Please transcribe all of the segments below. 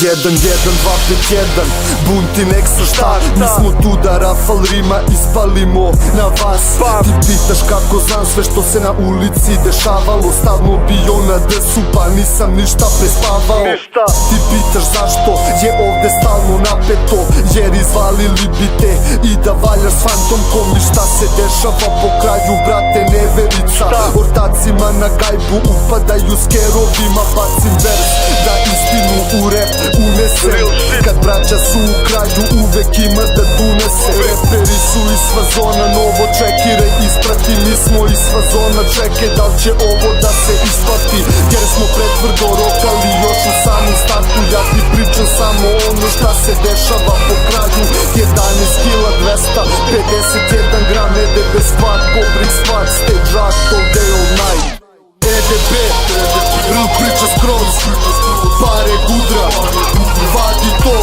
Jedan, jedan, 2, 5, 1, bunti nek sa šta. Mi smo tu da rafal rima ispalimo na vas. Ti pitaš kako znam sve što se na ulici dešavalo. Stalno bio na desu pa nisam ništa prespavao. Ti pitaš zašto je ovde stalno napeto, jer izvalili bi te i da valjaš s fantomkom. I šta se dešava po kraju, brate, neverica. Ortacima na gajbu upadaju s kerovima. Bacim vers da istinu u rep unese. Kad braća su u kraju uvek ima da dunese. Reperi su iz fazona, novo čekiraj isprati. Mi smo iz fazona, čekaj da li će ovo da se isplati. Jer smo pretvrdo rokali još u samom startu. Ja ti pričam samo ono šta se dešava po kraju. 11 kila 200, 51 gram EDB squad, Cobrik squad, stage art all day all night. EDB, real priča skroz, pare gudra, vadi to,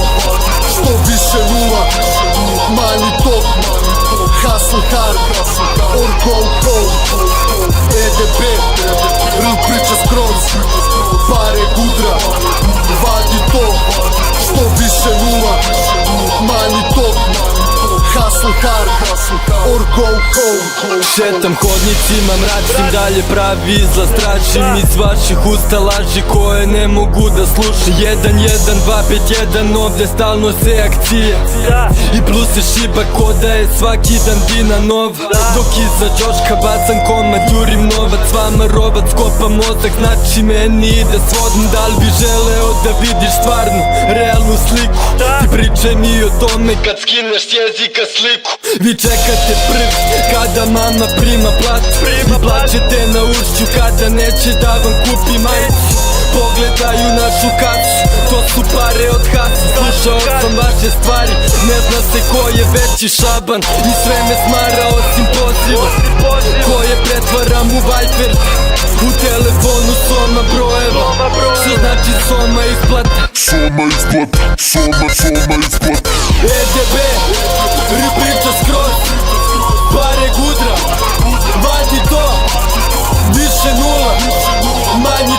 što više nula, manji tok, hustle hard, or go home. EDB, real priča skroz, pare gudra, vadi to, što više nula, manji tok, hustle hard, or go home. Šetam hodnicima, mračim dalje pravi izlaz tražim iz vaših usta laži koje ne mogu da slušam. 1, 1, 2, 5, 1, ovdje stalno se akcije i plus se šiba ko da je svaki dan dina nova. Dok iza Đoška bacam komad, jurim novac, vama robac kopa mozak, znači meni ide svodno. Da li bi želeo da vidiš stvarnu, realnu sliku? Ti pričaj mi o tome kad skineš s jezika sliku. Vi čekate prvi kada mama prima platu i plaćete na ušću kada neće da vam kupi majicu. Pogledaju našu kacu, to su pare od haca. Slušao sam vaše stvari, ne zna se ko je veći šaban. I sve me smara osim poziva koje pretvaram u Viper. U telefonu soma brojeva, što znači soma isplata. Soma isplata, soma isplata. EDB, priča skroz, pare gudra, vadi to, više nula, manji